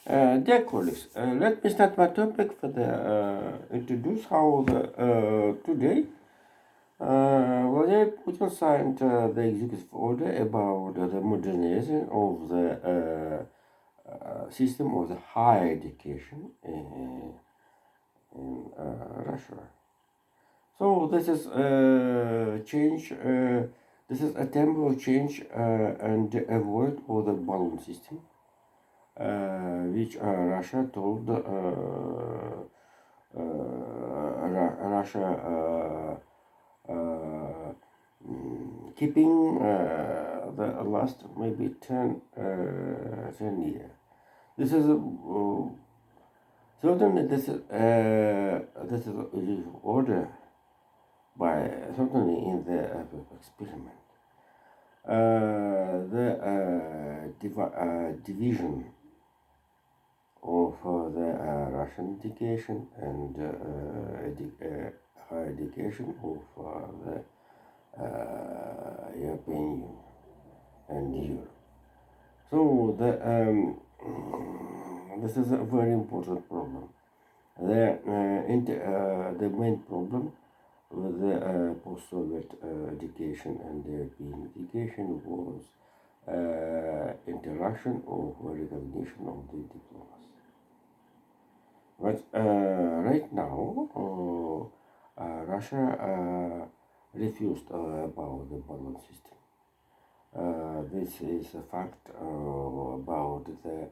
Dear colleagues, let me start my topic for the introduce how the today Vladimir Putin signed the executive order about the modernization of the system of the higher education in Russia. So this is a change. This is a temporary change and avoid all the balloon system which Russia told Russia keeping the last maybe 10 years. This is certainly this is order by certainly in the experiment. The division of the Russian education and higher education of the European Union and Europe. So this is a very important problem. The main problem with the post-Soviet education and the European education was interaction or recognition of the diplomas. But right now, Russia refused about the balance system. This is a fact about the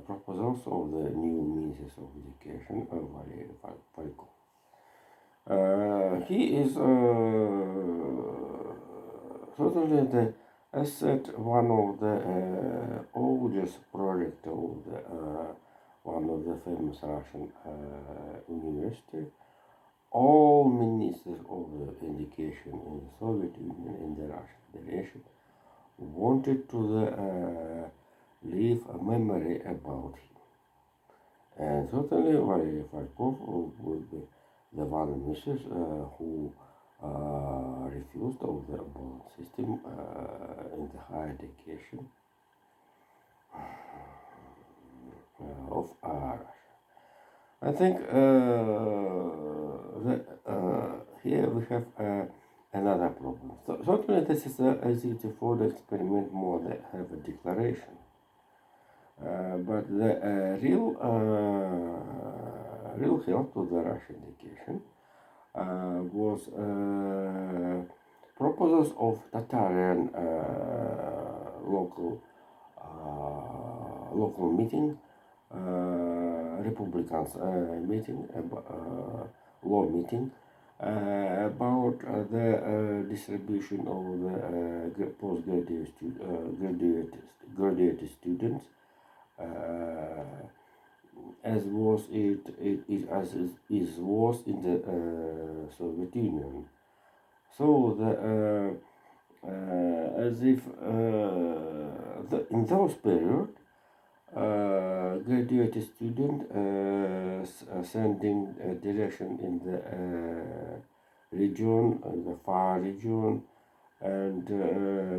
proposals of the new ministers of education, Valery Falkov. He is certainly the asset one of the oldest project of the one of the famous Russian university. All ministers of the education in the Soviet Union in the Russian Federation wanted to leave a memory about him. And certainly Valery Falkov would be the one minister who refused of the bond system in the higher education of Russia. I think here we have another problem. So, certainly this is easy to for the experiment more than have a declaration. But the real help to the Russian education was proposals of Tatarian local meeting, Republicans meeting, law meeting about the distribution of the postgraduate graduate students as was as is was in the Soviet Union. So the as if in those period graduate student sending direction in the region, in the far region, and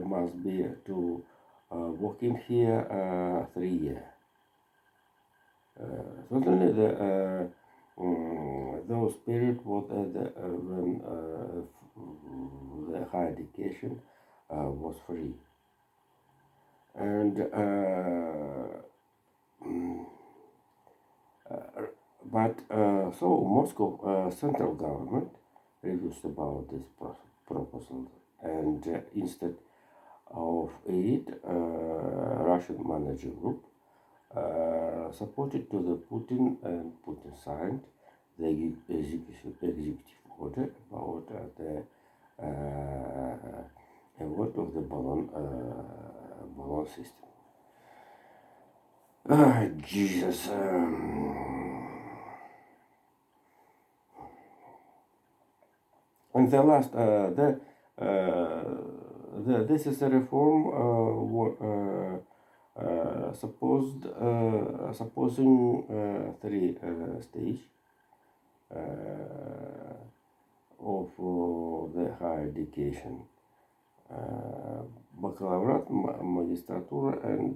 must be to working here 3 years. Certainly those period was when the higher education was free, and but so Moscow central government refused about this proposal, and instead of it, Russian manager group supported to the Putin, and Putin signed the executive order about the award of the balance system. Jesus. And the last, this is a reform supposing three stage of the higher education, baccalaureate, magistratura, and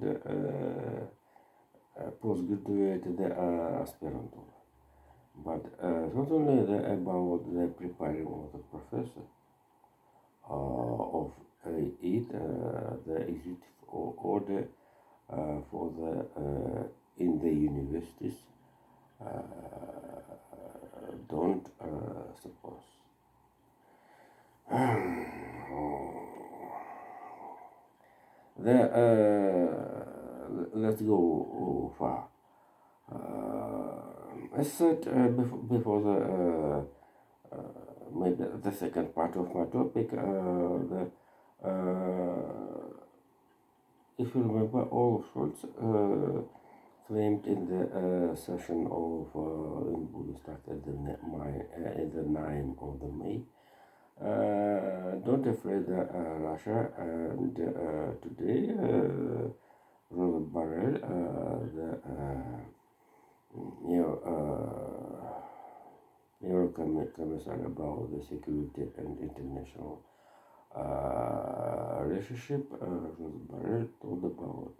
postgraduate aspirant. But not only about the preparing of the professor of it, the executive order for the in the universities don't suppose. Let's go far. I said before the maybe the second part of my topic, if you remember, Olaf Scholz claimed in the session of in Bundestag at in the 9th of the May. Don't afraid Russia, and today Robert Borrell, the Commissar about the security and international relationship, Robert Borrell told about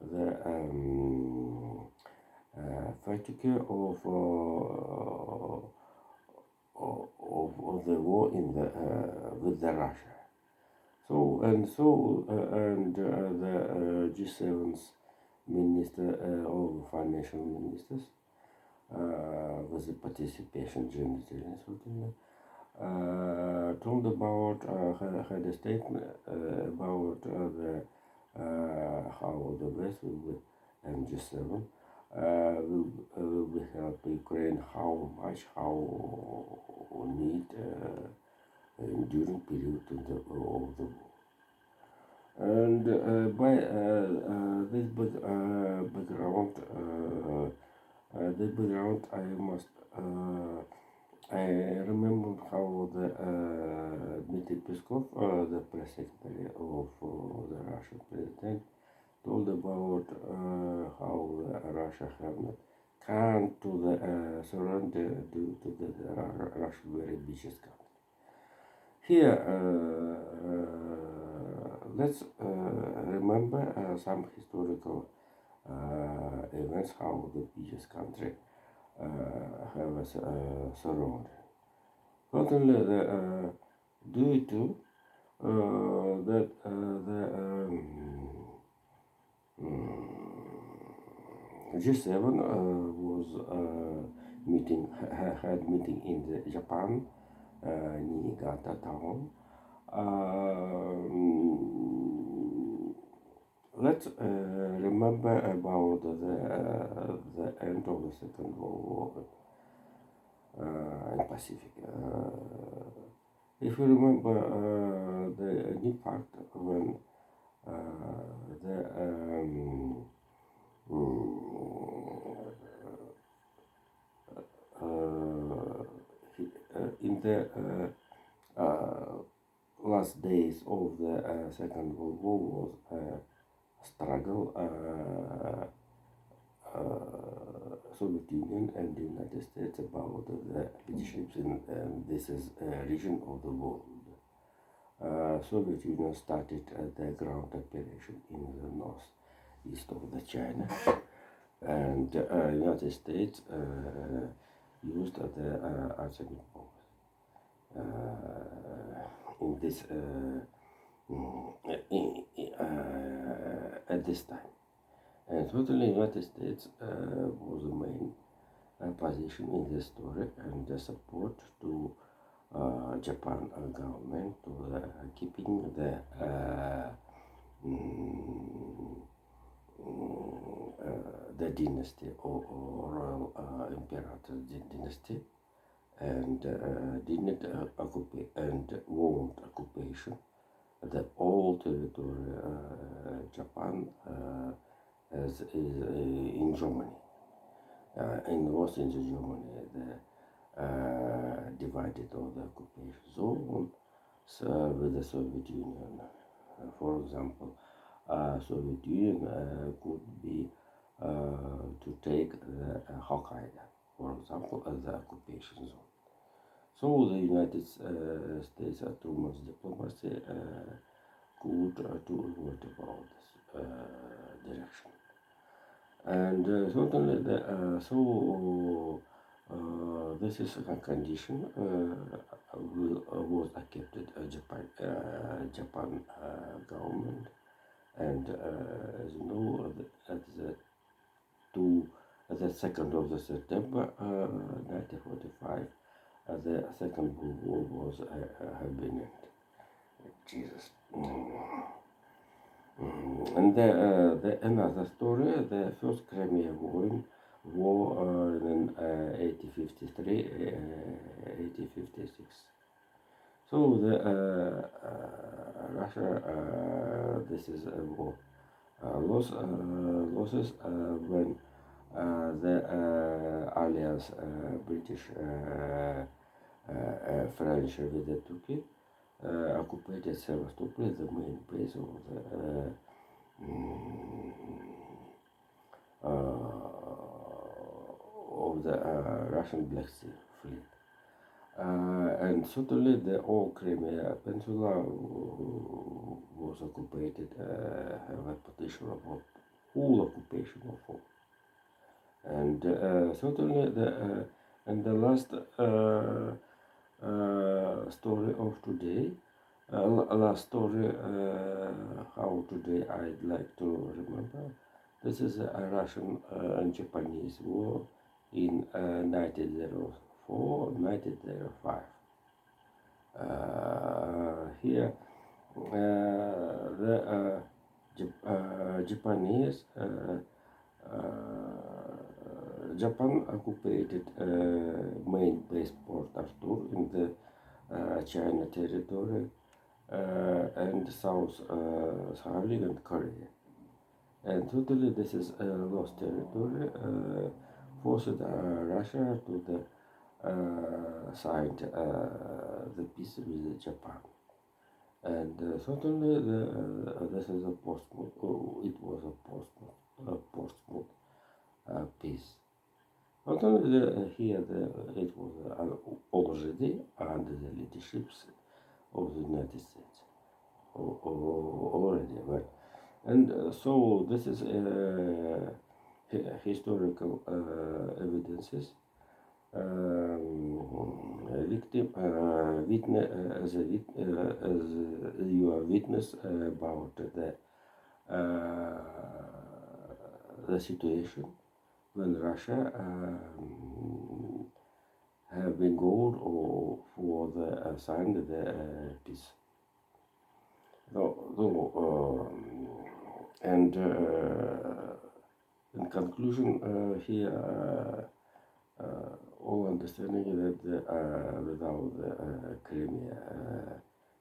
the fatigue of the war in the with the Russia. The G7's Minister of Financial Ministers with the participation certainly told about had a statement about the how the West will be and G7 will help Ukraine how need during period of the war. And by this background, I remember how the Dmitry Peskov, the press secretary of the Russian president, told about how Russia can't to the surrender due to the Russian very ambitious country. Here, let's remember some historical events how the ambitious country have surrounded. Not only due to that the G7 was had meeting in the Japan, Niigata town. Let's remember about the end of the Second World War in Pacific. If you remember the impact when in the last days of the Second World War was a struggle Soviet Union and the United States about the leaderships in this is region of the world. Soviet Union started the ground operation in the northeast of the China, and United States used the atomic bombs in this at this time. And totally United States was the main position in this story and the support to Japan government to keeping the dynasty or royal imperator dynasty and didn't occupy and won't occupation the all territory Japan as is in Germany. Was in Germany the divided or the occupation zone with the Soviet Union. For example, Soviet Union could be to take the Hokkaido, for example, as the occupation zone. So the United States, too much diplomacy, could do what about this direction. And certainly, this is a condition was accepted Japan government, and as you know, at the 2nd of the September 1945, the Second World War was have been ended. Jesus. And another story, the first Crimea War in 1853, 1856. So the Russia, this is war losses when the alliance British, French with the Turkey occupied Sevastopol, the main base of the Russian Black Sea Fleet. And certainly the whole Crimea Peninsula was occupied, have a potential of full occupation of all. And certainly the last story of today, last story how today I'd like to remember. This is a Russian and Japanese war in 1904, 1905. Here, the Japanese Japan occupied main base Port Arthur in the China territory and South Saharan and Korea. And totally this is lost territory, forced Russia to the signed the peace with Japan. And certainly this is a post-war, it was a post-war peace. Not only here it was already under the leadership of the United States already, right? And so this is historical evidences. Victim witness as you are witness about the situation when Russia have been gold or for the signed the peace. And in conclusion, here all understanding that without the Crimea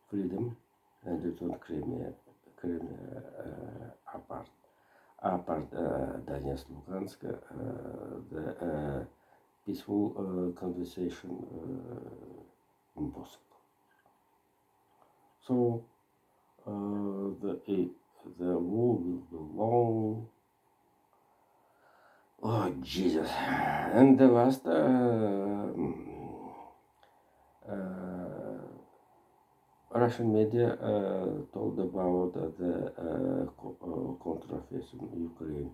freedom and return Crimea apart Donetsk, Lugansk, the peaceful conversation impossible. So the war will be long. Oh Jesus! And the last Russian media told about the counter-offensive Ukraine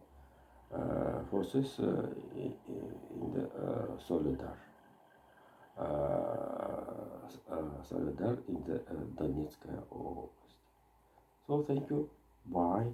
forces in the Soledar in the Donetsk Oblast. So thank you. Bye.